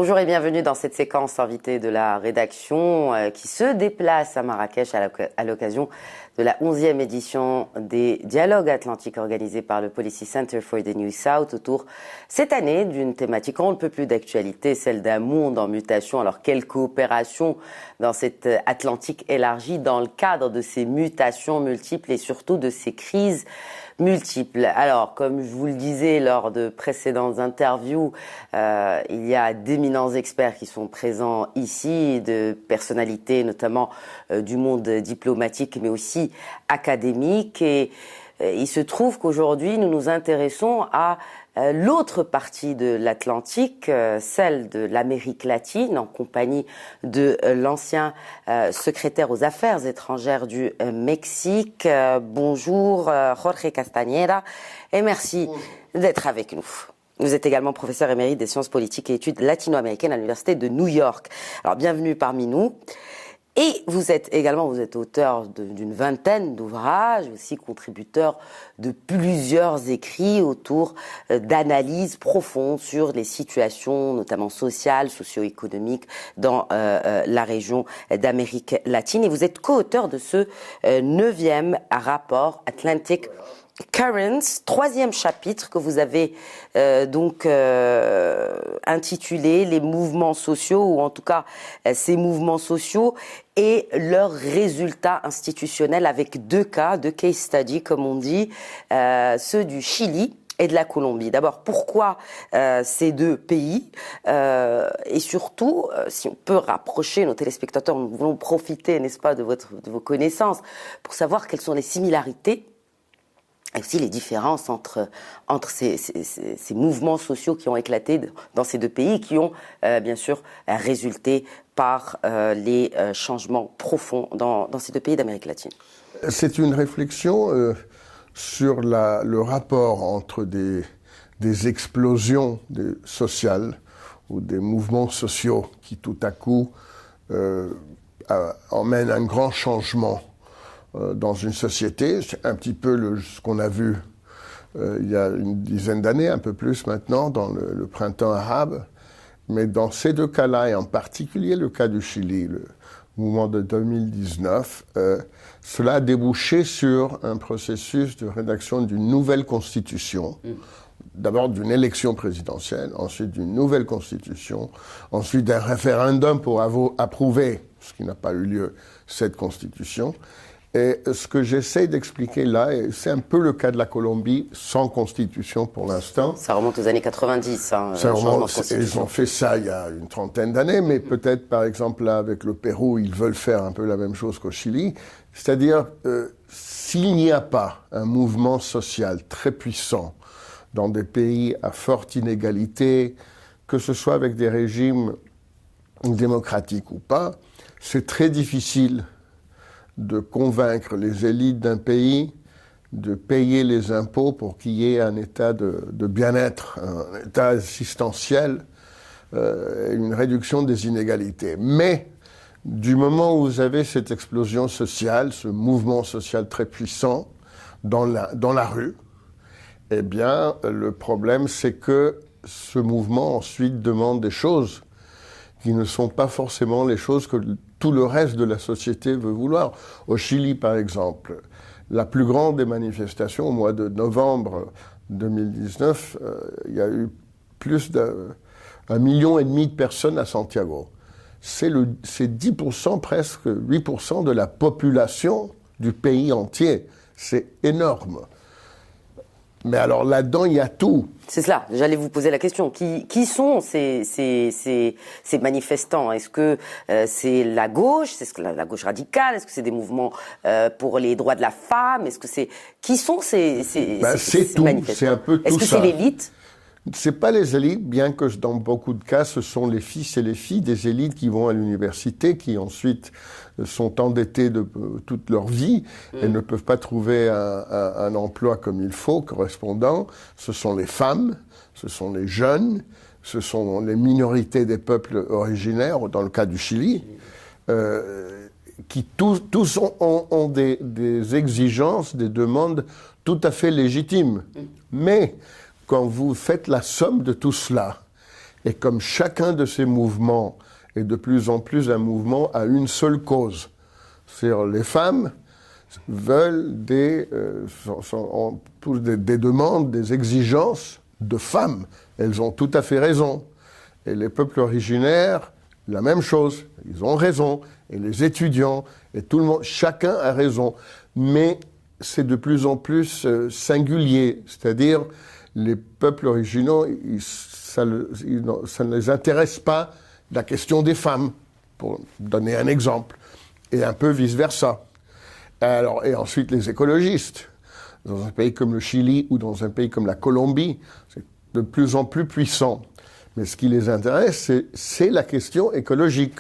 Bonjour et bienvenue dans cette séquence invitée de la rédaction qui se déplace à Marrakech à l'occasion de la 11e édition des Dialogues Atlantiques organisés par le Policy Center for the New South autour cette année d'une thématique on ne peut plus d'actualité, celle d'un monde en mutation. Alors quelle coopération dans cette Atlantique élargie dans le cadre de ces mutations multiples et surtout de ces crises multiples. Alors, comme je vous le disais lors de précédentes interviews, il y a d'éminents experts qui sont présents ici, de personnalités notamment du monde diplomatique, mais aussi académique. Et il se trouve qu'aujourd'hui, nous nous intéressons à l'autre partie de l'Atlantique, celle de l'Amérique latine, en compagnie de l'ancien secrétaire aux Affaires étrangères du Mexique. Bonjour Jorge Castañeda et merci d'être avec nous. Vous êtes également professeur émérite des sciences politiques et études latino-américaines à l'Université de New York. Alors bienvenue parmi nous. Et vous êtes auteur d'une vingtaine d'ouvrages, aussi contributeur de plusieurs écrits autour d'analyses profondes sur les situations, notamment sociales, socio-économiques, dans la région d'Amérique latine. Et vous êtes co-auteur de ce 9e rapport Atlantic Currents, 3e chapitre que vous avez intitulé Les mouvements sociaux, ou en tout cas ces mouvements sociaux et leurs résultats institutionnels, avec deux case study comme on dit, ceux du Chili et de la Colombie. D'abord, pourquoi ces deux pays et surtout, si on peut rapprocher nos téléspectateurs, nous voulons profiter, n'est-ce pas, de vos connaissances pour savoir quelles sont les similarités et aussi les différences entre ces mouvements sociaux qui ont éclaté dans ces deux pays, qui ont bien sûr résulté par les changements profonds dans ces deux pays d'Amérique latine. C'est une réflexion sur le rapport entre des explosions sociales ou des mouvements sociaux qui tout à coup emmènent un grand changement dans une société. C'est un petit peu ce qu'on a vu il y a une dizaine d'années, un peu plus maintenant, dans le printemps arabe. Mais dans ces deux cas-là, et en particulier le cas du Chili, le mouvement de 2019, cela a débouché sur un processus de rédaction d'une nouvelle constitution. D'abord d'une élection présidentielle, ensuite d'une nouvelle constitution, ensuite d'un référendum pour approuver, ce qui n'a pas eu lieu, cette constitution. Et ce que j'essaie d'expliquer là, et c'est un peu le cas de la Colombie, sans constitution pour l'instant. Ça remonte aux années 90. Ça remonte, ils ont fait ça il y a une trentaine d'années, mais peut-être par exemple là avec le Pérou, ils veulent faire un peu la même chose qu'au Chili. C'est-à-dire, s'il n'y a pas un mouvement social très puissant dans des pays à forte inégalité, que ce soit avec des régimes démocratiques ou pas, c'est très difficile de convaincre les élites d'un pays de payer les impôts pour qu'il y ait un état de bien-être, un état assistentiel, une réduction des inégalités. Mais du moment où vous avez cette explosion sociale, ce mouvement social très puissant dans la rue, eh bien, le problème, c'est que ce mouvement ensuite demande des choses qui ne sont pas forcément les choses que tout le reste de la société veut vouloir. Au Chili, par exemple, la plus grande des manifestations, au mois de novembre 2019, il y a eu plus d'1,5 million de personnes à Santiago. C'est 10%, presque 8% de la population du pays entier. C'est énorme. Mais alors là-dedans, il y a tout. C'est cela, j'allais vous poser la question. Qui sont ces manifestants? Est-ce que c'est la gauche? C'est la gauche radicale? Est-ce que c'est des mouvements pour les droits de la femme? Qui sont ces manifestants? C'est un peu tout ça. Est-ce que c'est l'élite? C'est pas les élites, bien que dans beaucoup de cas, ce sont les fils et les filles des élites qui vont à l'université, qui ensuite sont endettés de toute leur vie et ne peuvent pas trouver un emploi comme il faut, correspondant. Ce sont les femmes, ce sont les jeunes, ce sont les minorités des peuples originaires, dans le cas du Chili, qui tous ont des exigences, des demandes tout à fait légitimes. Mais quand vous faites la somme de tout cela, Et comme chacun de ces mouvements est de plus en plus un mouvement à une seule cause, c'est-à-dire les femmes veulent des demandes, des exigences de femmes. Elles ont tout à fait raison. Et les peuples originaires, la même chose. Ils ont raison. Et les étudiants, et tout le monde, chacun a raison. Mais c'est de plus en plus singulier. C'est-à-dire, les peuples originaux, ça ne les intéresse pas la question des femmes, pour donner un exemple. Et un peu vice-versa. Alors, et ensuite, les écologistes. Dans un pays comme le Chili ou dans un pays comme la Colombie, c'est de plus en plus puissant. Mais ce qui les intéresse, c'est la question écologique.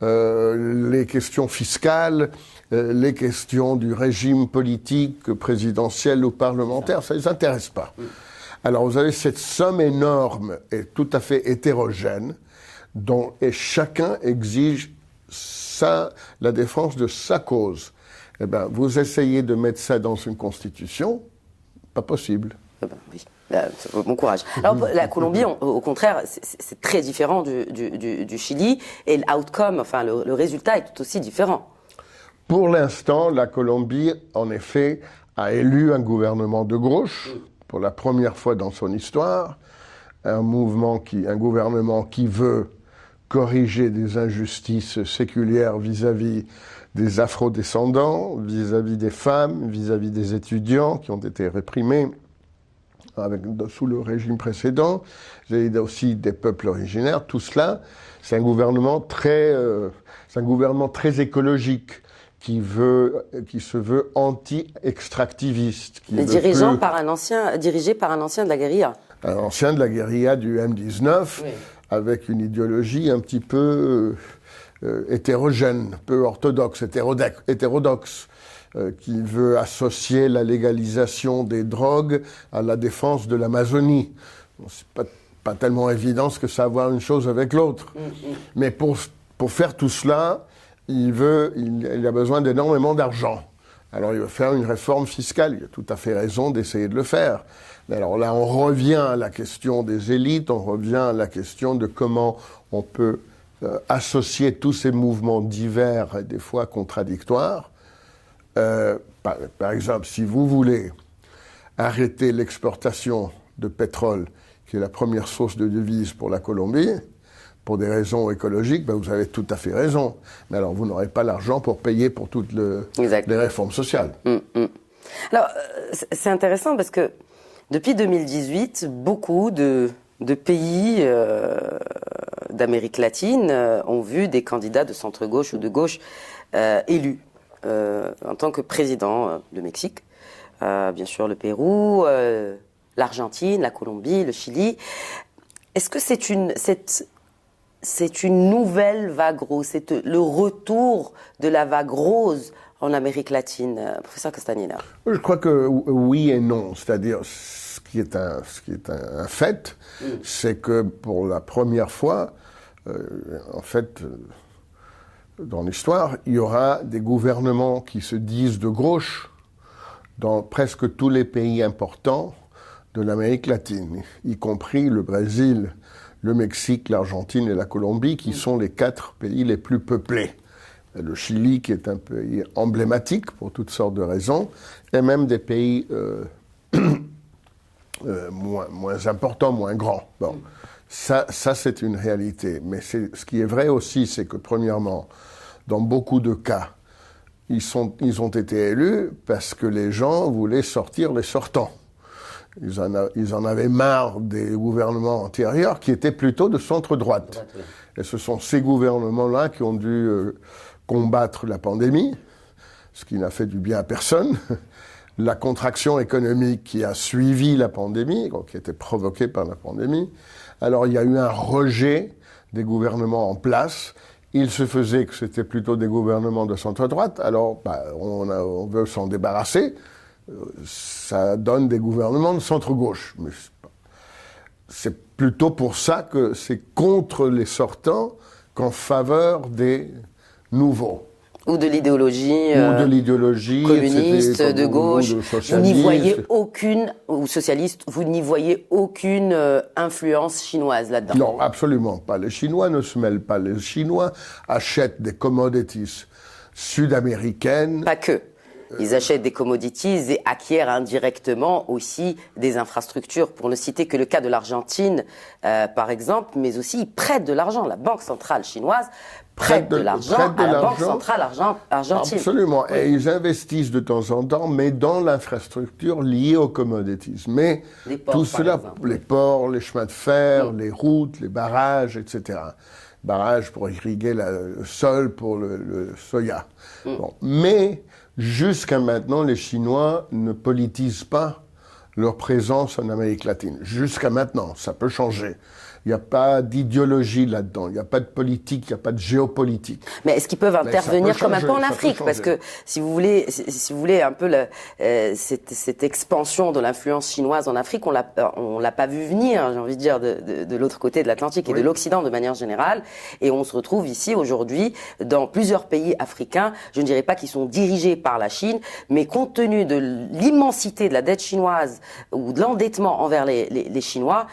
Les questions fiscales, les questions du régime politique, présidentiel ou parlementaire, ça ne les intéresse pas. Alors vous avez cette somme énorme et tout à fait hétérogène, et chacun exige la défense de sa cause. Eh bien, vous essayez de mettre ça dans une constitution, pas possible. Eh ben, oui. Bon courage. Alors, la Colombie, au contraire, c'est très différent du Chili, et l'outcome, enfin, le résultat est tout aussi différent. Pour l'instant, la Colombie, en effet, a élu un gouvernement de gauche, pour la première fois dans son histoire, un gouvernement qui veut corriger des injustices séculières vis-à-vis des afro-descendants, vis-à-vis des femmes, vis-à-vis des étudiants qui ont été réprimés sous le régime précédent, aussi des peuples originaires. Tout cela, c'est un gouvernement très écologique qui se veut anti-extractiviste. Dirigé par un ancien de la guérilla. Un ancien de la guérilla du M19, oui. Avec une idéologie un petit peu hétérogène, peu orthodoxe, hétérodoxe. Qui veut associer la légalisation des drogues à la défense de l'Amazonie. Bon, c'est pas tellement évident ce que ça a à voir une chose avec l'autre. Mais pour faire tout cela, il a besoin d'énormément d'argent. Alors il veut faire une réforme fiscale. Il a tout à fait raison d'essayer de le faire. Mais alors là, on revient à la question des élites, on revient à la question de comment on peut associer tous ces mouvements divers et des fois contradictoires. Par exemple, si vous voulez arrêter l'exportation de pétrole, qui est la première source de devises pour la Colombie, pour des raisons écologiques, vous avez tout à fait raison. Mais alors, vous n'aurez pas l'argent pour payer pour toutes les réformes sociales. Alors, c'est intéressant parce que depuis 2018, beaucoup de pays d'Amérique latine ont vu des candidats de centre-gauche ou de gauche élus. En tant que président, le Mexique, bien sûr le Pérou, l'Argentine, la Colombie, le Chili. Est-ce que c'est une nouvelle vague rose, c'est le retour de la vague rose en Amérique latine, professeur Castagneda? Je crois que oui et non. C'est-à-dire, ce qui est un fait, c'est que pour la première fois, en fait, dans l'histoire, il y aura des gouvernements qui se disent de gauche dans presque tous les pays importants de l'Amérique latine, y compris le Brésil, le Mexique, l'Argentine et la Colombie, qui sont les 4 pays les plus peuplés. Le Chili, qui est un pays emblématique pour toutes sortes de raisons, et même des pays moins importants, moins grands. Bon. Ça c'est une réalité. Mais ce qui est vrai aussi, c'est que, premièrement, dans beaucoup de cas, ils ont été élus parce que les gens voulaient sortir les sortants. Ils en avaient marre des gouvernements antérieurs qui étaient plutôt de centre-droite. Et ce sont ces gouvernements-là qui ont dû combattre la pandémie, ce qui n'a fait du bien à personne. La contraction économique qui a suivi la pandémie, qui a été provoquée par la pandémie. Alors il y a eu un rejet des gouvernements en place. Il se faisait que c'était plutôt des gouvernements de centre-droite. Alors on veut s'en débarrasser. Ça donne des gouvernements de centre-gauche. Mais c'est plutôt pour ça que c'est contre les sortants qu'en faveur des nouveaux. Ou de l'idéologie communiste, de gauche. Vous n'y voyez aucune, ou socialiste, vous n'y voyez aucune influence chinoise là-dedans? Non, absolument pas. Les Chinois ne se mêlent pas. Les Chinois achètent des commodities sud-américaines. Pas que. Ils achètent des commodities et acquièrent indirectement aussi des infrastructures. Pour ne citer que le cas de l'Argentine, par exemple, mais aussi ils prêtent de l'argent. La Banque centrale chinoise prête de l'argent à la Banque centrale argentine. Absolument. Oui. Et ils investissent de temps en temps, mais dans l'infrastructure liée aux commodities. Mais ports, tout cela, les ports, les chemins de fer, les routes, les barrages, etc. Barrages pour irriguer le sol pour le soya. Bon. Mais jusqu'à maintenant, les Chinois ne politisent pas leur présence en Amérique latine. Jusqu'à maintenant, ça peut changer. Il n'y a pas d'idéologie là-dedans, il n'y a pas de politique, il n'y a pas de géopolitique. Mais est-ce qu'ils peuvent intervenir comme un peu en Afrique? Parce que si vous voulez un peu cette expansion de l'influence chinoise en Afrique, on l'a pas vu venir, j'ai envie de dire, de l'autre côté de l'Atlantique et de l'Occident de manière générale. Et on se retrouve ici aujourd'hui dans plusieurs pays africains, je ne dirais pas qu'ils sont dirigés par la Chine, mais compte tenu de l'immensité de la dette chinoise ou de l'endettement envers les Chinois,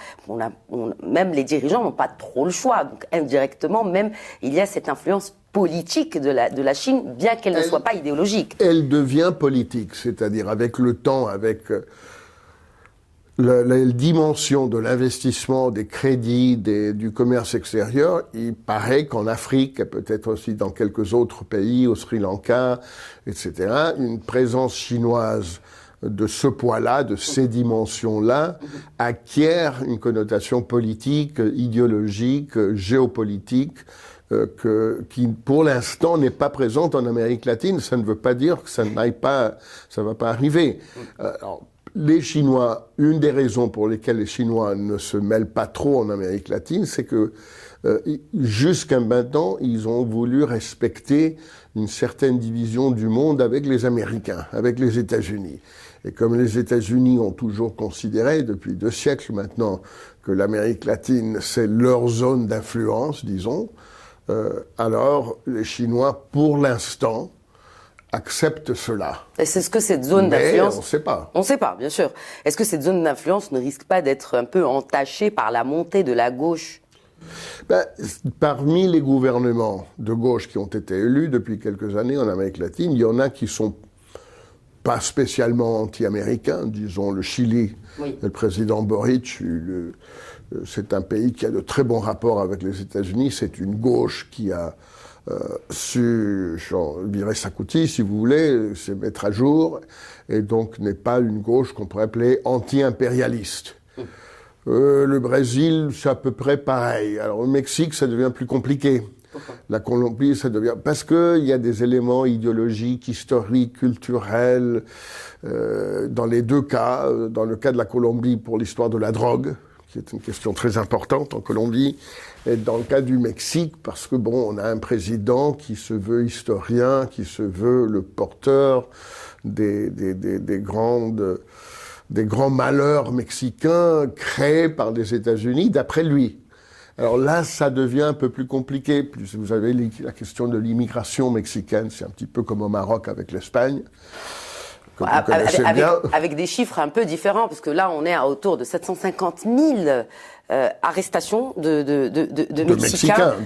même les dirigeants n'ont pas trop le choix. Donc indirectement, même, il y a cette influence politique de la Chine, bien qu'elle ne soit pas idéologique. Elle devient politique, c'est-à-dire avec le temps, avec la dimension de l'investissement, des crédits, du commerce extérieur. Il paraît qu'en Afrique, et peut-être aussi dans quelques autres pays, au Sri Lanka, etc., une présence chinoise de ce poids-là, de ces dimensions-là, acquiert une connotation politique, idéologique, géopolitique, qui pour l'instant n'est pas présente en Amérique latine. Ça ne veut pas dire que ça va pas arriver. Alors, les Chinois, une des raisons pour lesquelles les Chinois ne se mêlent pas trop en Amérique latine, c'est que jusqu'à maintenant, ils ont voulu respecter une certaine division du monde avec les Américains, avec les États-Unis. Et comme les États-Unis ont toujours considéré, depuis 2 siècles maintenant, que l'Amérique latine, c'est leur zone d'influence, disons, alors les Chinois, pour l'instant, acceptent cela. Est-ce que cette zone d'influence... on ne sait pas. On ne sait pas, bien sûr. Est-ce que cette zone d'influence ne risque pas d'être un peu entachée par la montée de la gauche? Parmi les gouvernements de gauche qui ont été élus depuis quelques années en Amérique latine, il y en a qui sont pas spécialement anti-américains, disons le Chili, le président Boric, c'est un pays qui a de très bons rapports avec les États-Unis, c'est une gauche qui a su virer sa coutille, si vous voulez, se mettre à jour, et donc n'est pas une gauche qu'on pourrait appeler anti-impérialiste. Le Brésil, c'est à peu près pareil. Alors au Mexique, ça devient plus compliqué. La Colombie, ça devient... Parce qu'il y a des éléments idéologiques, historiques, culturels, dans les 2 cas. Dans le cas de la Colombie, pour l'histoire de la drogue, qui est une question très importante en Colombie, et dans le cas du Mexique, parce que on a un président qui se veut historien, qui se veut le porteur des grands malheurs mexicains créés par les États-Unis, d'après lui. Alors là, ça devient un peu plus compliqué. Plus vous avez la question de l'immigration mexicaine, c'est un petit peu comme au Maroc avec l'Espagne. Avec des chiffres un peu différents, parce que là, on est à autour de 750 000 arrestations de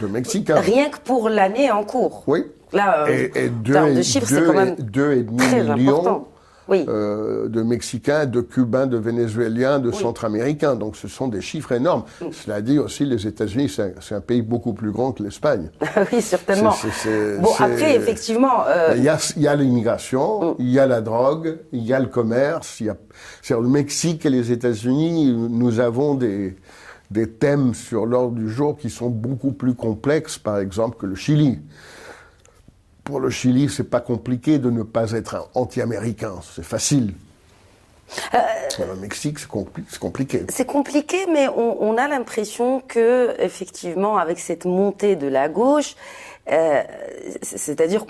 Mexicains. Rien que pour l'année en cours. Oui. Là, et de chiffres, c'est quand même 2,5 millions important. de Mexicains, de Cubains, de Vénézuéliens, de Centra-Américains. Donc ce sont des chiffres énormes. Cela dit aussi, les États-Unis, c'est un pays beaucoup plus grand que l'Espagne. Oui, certainement. Après, effectivement... Il y a l'immigration, il y a la drogue, il y a le commerce. Le Mexique et les États-Unis, nous avons des thèmes sur l'ordre du jour qui sont beaucoup plus complexes, par exemple, que le Chili. Pour le Chili, c'est pas compliqué de ne pas être un anti-américain, c'est facile. Le Mexique, c'est compliqué. C'est compliqué, mais on a l'impression que, effectivement, avec cette montée de la gauche, c'est-à-dire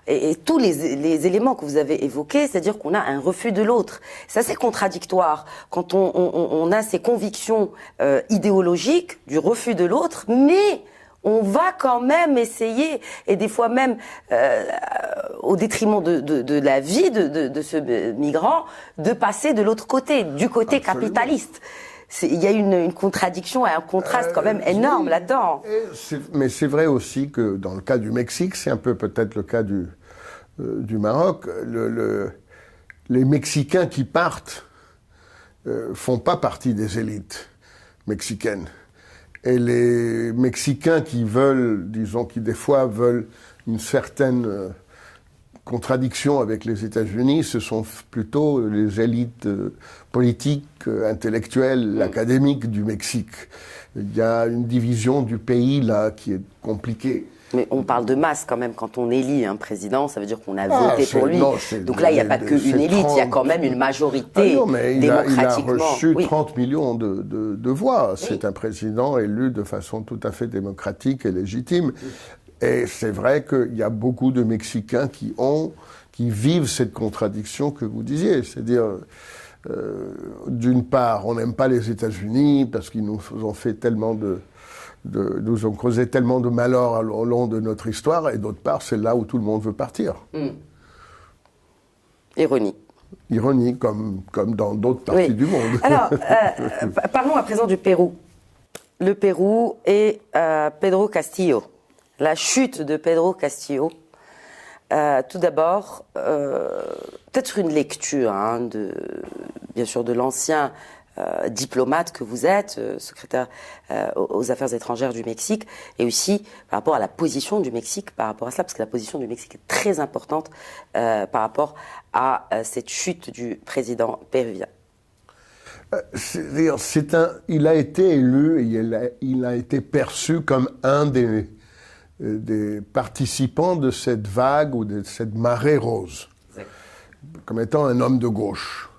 et tous les éléments que vous avez évoqués, c'est-à-dire qu'on a un refus de l'autre. C'est assez contradictoire quand on a ces convictions idéologiques du refus de l'autre, mais on va quand même essayer, et des fois même au détriment de la vie de ce migrant, de passer de l'autre côté, du côté capitaliste. Il y a une contradiction et un contraste quand même énorme là-dedans. Mais c'est vrai aussi que dans le cas du Mexique, c'est un peu peut-être le cas du Maroc, les Mexicains qui partent font pas partie des élites mexicaines. Et les Mexicains qui veulent, disons, qui des fois veulent une certaine contradiction avec les États-Unis, ce sont plutôt les élites politiques, intellectuelles, académiques du Mexique. Il y a une division du pays là qui est compliquée. Mais on parle de masse quand même, quand on élit un président, ça veut dire qu'on a voté pour lui. Non, donc là, il n'y a pas qu'une élite, il y a quand même une majorité démocratiquement. Il a reçu 30 millions de voix. C'est un président élu de façon tout à fait démocratique et légitime. Et c'est vrai qu'il y a beaucoup de Mexicains qui vivent cette contradiction que vous disiez. C'est-à-dire, d'une part, on n'aime pas les États-Unis parce qu'ils nous ont fait tellement nous ont causé tellement de malheurs au long de notre histoire, et d'autre part, c'est là où tout le monde veut partir. Ironie. Ironie, comme dans d'autres parties du monde. Alors, parlons à présent du Pérou. Le Pérou et Pedro Castillo. La chute de Pedro Castillo. Tout d'abord, peut-être une lecture, bien sûr, de l'ancien diplomate que vous êtes, secrétaire aux affaires étrangères du Mexique, et aussi par rapport à la position du Mexique par rapport à cela, parce que la position du Mexique est très importante par rapport à cette chute du président péruvien. Il a été élu, et il a été perçu comme un des participants de cette vague ou de cette marée rose, comme étant un homme de gauche.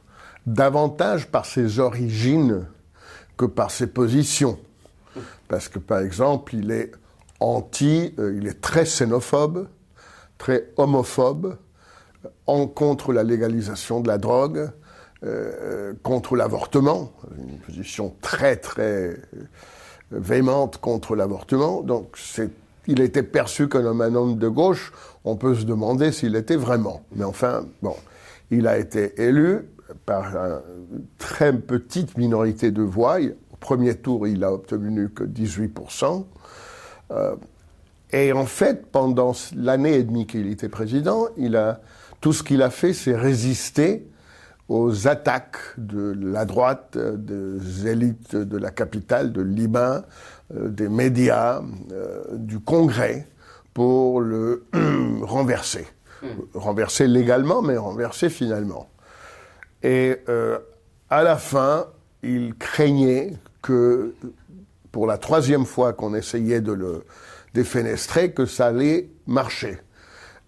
Davantage par ses origines que par ses positions. Parce que, par exemple, il est très xénophobe, très homophobe, contre la légalisation de la drogue, contre l'avortement, une position très, très véhémente contre l'avortement. Donc, il était perçu comme un homme de gauche. On peut se demander s'il était vraiment. Mais enfin, bon, il a été élu par une très petite minorité de voix. Au premier tour, il a obtenu que 18%. Et en fait, pendant l'année et demie qu'il était président, tout ce qu'il a fait, c'est résister aux attaques de la droite, des élites de la capitale, de Lima, des médias, du Congrès, pour le renverser. Renverser légalement, mais renverser finalement. Et à la fin, il craignait que, pour la troisième fois qu'on essayait de le défenestrer, que ça allait marcher.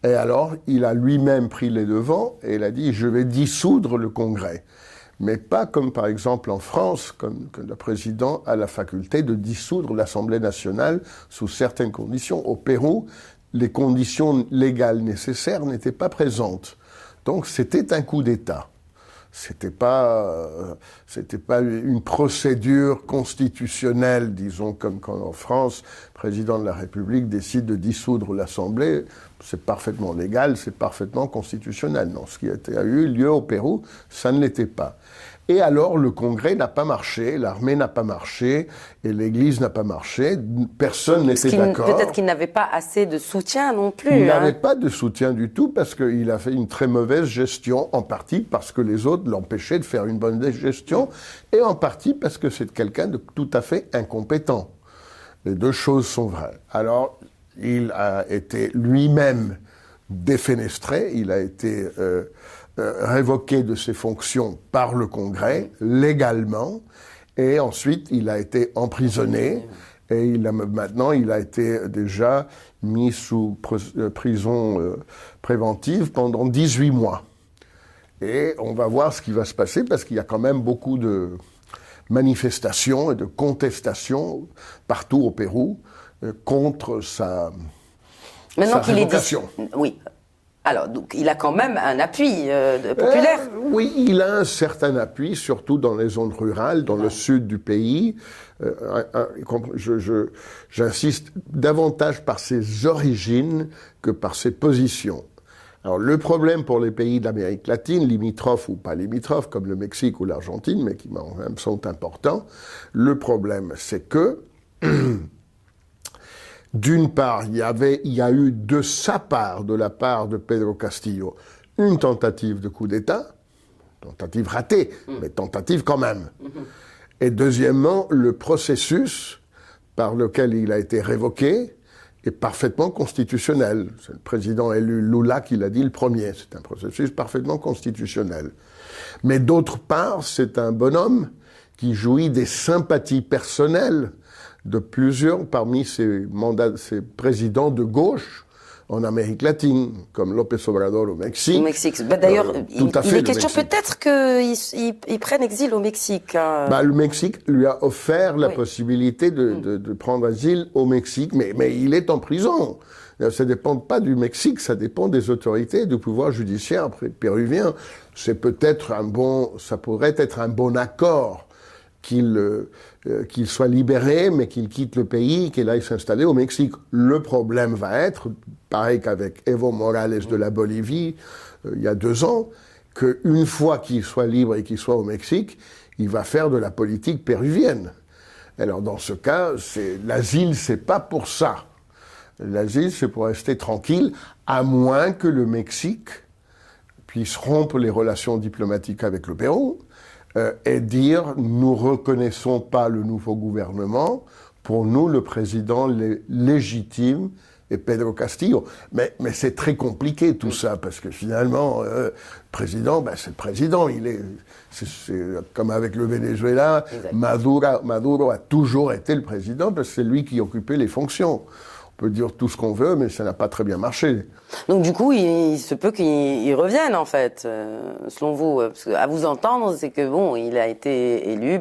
Et alors, il a lui-même pris les devants et il a dit « je vais dissoudre le Congrès ». Mais pas comme, par exemple, en France, comme que le président a la faculté de dissoudre l'Assemblée nationale sous certaines conditions. Au Pérou, les conditions légales nécessaires n'étaient pas présentes. Donc, c'était un coup d'État. C'était pas une procédure constitutionnelle, disons, comme quand en France, le président de la République décide de dissoudre l'Assemblée. C'est parfaitement légal, c'est parfaitement constitutionnel. Non, ce qui a eu lieu au Pérou, ça ne l'était pas. Et alors, le Congrès n'a pas marché, l'armée n'a pas marché, et l'Église n'a pas marché. Personne n'était d'accord. Peut-être qu'il n'avait pas assez de soutien non plus. Il n'avait pas de soutien du tout, parce qu'il a fait une très mauvaise gestion, en partie parce que les autres l'empêchaient de faire une bonne gestion, et en partie parce que c'est quelqu'un de tout à fait incompétent. Les deux choses sont vraies. Alors, il a été lui-même défenestré, il a été révoqué de ses fonctions par le Congrès, légalement, et ensuite il a été emprisonné, et maintenant il a été déjà mis sous prison préventive pendant 18 mois. Et on va voir ce qui va se passer, parce qu'il y a quand même beaucoup de manifestations et de contestations partout au Pérou contre sa révocation. Oui. Alors, donc, il a quand même un appui populaire. Oui, il a un certain appui, surtout dans les zones rurales, dans le sud du pays. J'insiste davantage par ses origines que par ses positions. Alors, le problème pour les pays d'Amérique latine, limitrophes ou pas limitrophes, comme le Mexique ou l'Argentine, mais qui même sont importants, le problème, c'est que, d'une part, il y a eu de sa part, de la part de Pedro Castillo, une tentative de coup d'État, tentative ratée, mais tentative quand même. Et deuxièmement, le processus par lequel il a été révoqué est parfaitement constitutionnel. C'est le président élu Lula qui l'a dit le premier. C'est un processus parfaitement constitutionnel. Mais d'autre part, c'est un bonhomme qui jouit des sympathies personnelles de plusieurs parmi ces présidents de gauche en Amérique latine, comme López Obrador au Mexique. Au Mexique. D'ailleurs, il est question peut-être qu'il prenne exil au Mexique. Le Mexique lui a offert la possibilité de prendre asile au Mexique, mais il est en prison. Ça ne dépend pas du Mexique, ça dépend des autorités, du pouvoir judiciaire péruvien. Ça pourrait être un bon accord qu'il soit libéré, mais qu'il quitte le pays, qu'il aille s'installer au Mexique. Le problème va être, pareil qu'avec Evo Morales de la Bolivie, il y a 2 ans, qu'une fois qu'il soit libre et qu'il soit au Mexique, il va faire de la politique péruvienne. Alors dans ce cas, l'asile, c'est pas pour ça. L'asile, c'est pour rester tranquille, à moins que le Mexique puisse rompre les relations diplomatiques avec le Pérou, et dire « nous reconnaissons pas le nouveau gouvernement, pour nous le président légitime est Pedro Castillo ». Mais c'est très compliqué tout ça, parce que finalement, le président, c'est le président. C'est comme avec le Venezuela, Maduro a toujours été le président, parce que c'est lui qui occupait les fonctions. On peut dire tout ce qu'on veut, mais ça n'a pas très bien marché. Donc du coup, il se peut qu'il revienne en fait, selon vous. Parce qu'à vous entendre, c'est que bon, il a été élu.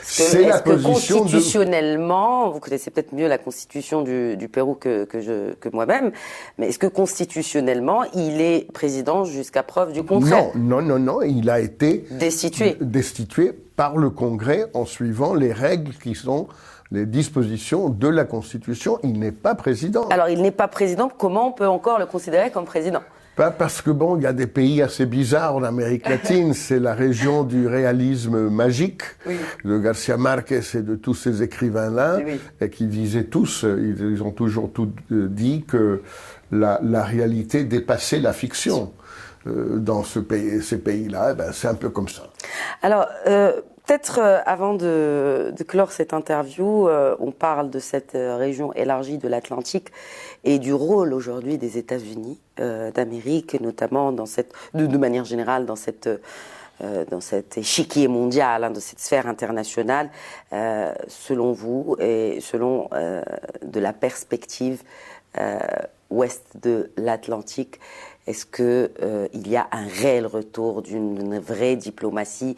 Est-ce que constitutionnellement, vous connaissez peut-être mieux la constitution du Pérou que moi-même, mais est-ce que constitutionnellement, il est président jusqu'à preuve du contraire? Non, il a été destitué par le Congrès en suivant les règles qui sont les dispositions de la Constitution. Il n'est pas président. Alors, il n'est pas président. Comment on peut encore le considérer comme président? Pas parce que il y a des pays assez bizarres en Amérique latine. C'est la région du réalisme magique de García Márquez et de tous ces écrivains-là, et qui disaient tous, ils ont toujours dit que la réalité dépassait la fiction. Dans ces pays-là, c'est un peu comme ça. Alors, peut-être avant de clore cette interview, on parle de cette région élargie de l'Atlantique et du rôle aujourd'hui des États-Unis d'Amérique, notamment de manière générale dans cet échiquier mondial, de cette sphère internationale. Selon vous et selon de la perspective ouest de l'Atlantique, est-ce que il y a un réel retour d'une vraie diplomatie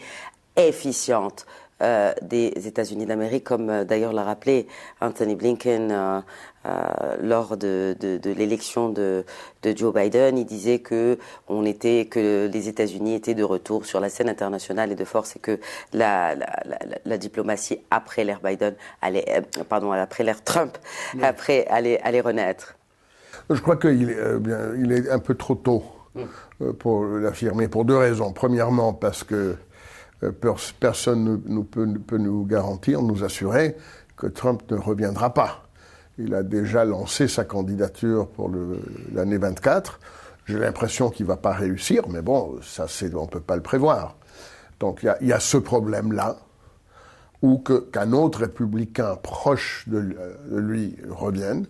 efficiente des États-Unis d'Amérique, comme d'ailleurs l'a rappelé Anthony Blinken lors de l'élection de Joe Biden? Il disait que les États-Unis étaient de retour sur la scène internationale et de force, et que la diplomatie après l'ère Biden après l'ère Trump allait renaître. Je crois qu'il est un peu trop tôt pour l'affirmer, pour 2 raisons. Premièrement, parce que personne ne peut nous garantir, nous assurer que Trump ne reviendra pas. Il a déjà lancé sa candidature pour l'année 24. J'ai l'impression qu'il ne va pas réussir, mais bon, ça, on ne peut pas le prévoir. Donc il y a ce problème-là, ou qu'un autre républicain proche de lui revienne.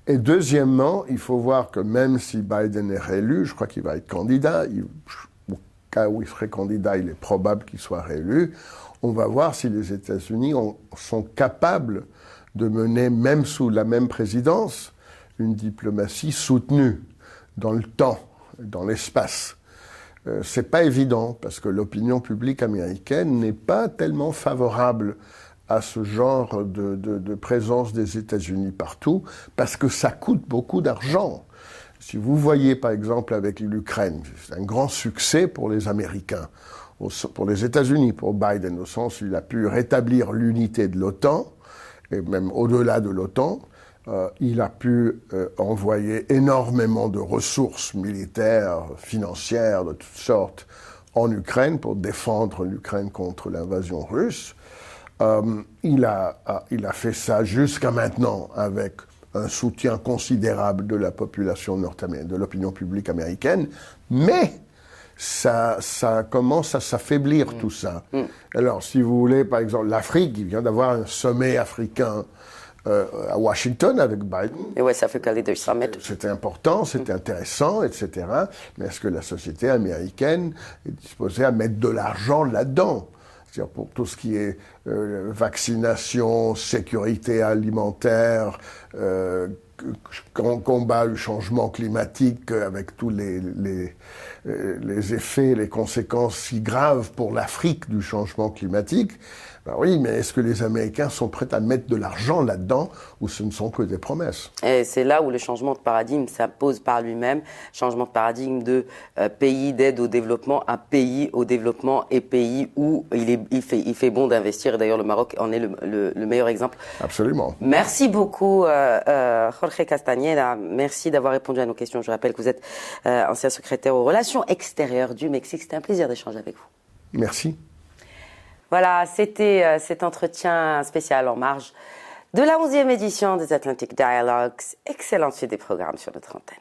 Et deuxièmement, il faut voir que même si Biden est réélu, je crois qu'il va être candidat, au cas où il serait candidat, il est probable qu'il soit réélu, on va voir si les États-Unis sont capables de mener, même sous la même présidence, une diplomatie soutenue dans le temps, dans l'espace. C'est pas évident, parce que l'opinion publique américaine n'est pas tellement favorable à ce genre de présence des États-Unis partout, parce que ça coûte beaucoup d'argent. Si vous voyez, par exemple, avec l'Ukraine, c'est un grand succès pour les Américains, pour les États-Unis, pour Biden, au sens où il a pu rétablir l'unité de l'OTAN, et même au-delà de l'OTAN. Il a pu envoyer énormément de ressources militaires, financières, de toutes sortes, en Ukraine pour défendre l'Ukraine contre l'invasion russe. Il a fait ça jusqu'à maintenant avec un soutien considérable de la population nord-américaine, de l'opinion publique américaine, mais ça commence à s'affaiblir tout ça. Alors, si vous voulez, par exemple, l'Afrique, il vient d'avoir un sommet africain à Washington avec Biden. Et West Africa Leaders Summit. C'était important, c'était intéressant, etc. Mais est-ce que la société américaine est disposée à mettre de l'argent là-dedans? C'est-à-dire pour tout ce qui est vaccination, sécurité alimentaire, combat du changement climatique avec tous les effets, les conséquences si graves pour l'Afrique du changement climatique. Ben oui, mais est-ce que les Américains sont prêts à mettre de l'argent là-dedans ou ce ne sont que des promesses? Et c'est là où le changement de paradigme s'impose par lui-même. Changement de paradigme de pays d'aide au développement à pays au développement et pays où il fait bon d'investir. D'ailleurs, le Maroc en est le meilleur exemple. Absolument. Merci beaucoup, Jorge Castañeda. Merci d'avoir répondu à nos questions. Je rappelle que vous êtes ancien secrétaire aux relations extérieures du Mexique. C'était un plaisir d'échanger avec vous. Merci. Voilà, c'était cet entretien spécial en marge de la 11e édition des Atlantic Dialogues. Excellente suite des programmes sur notre antenne.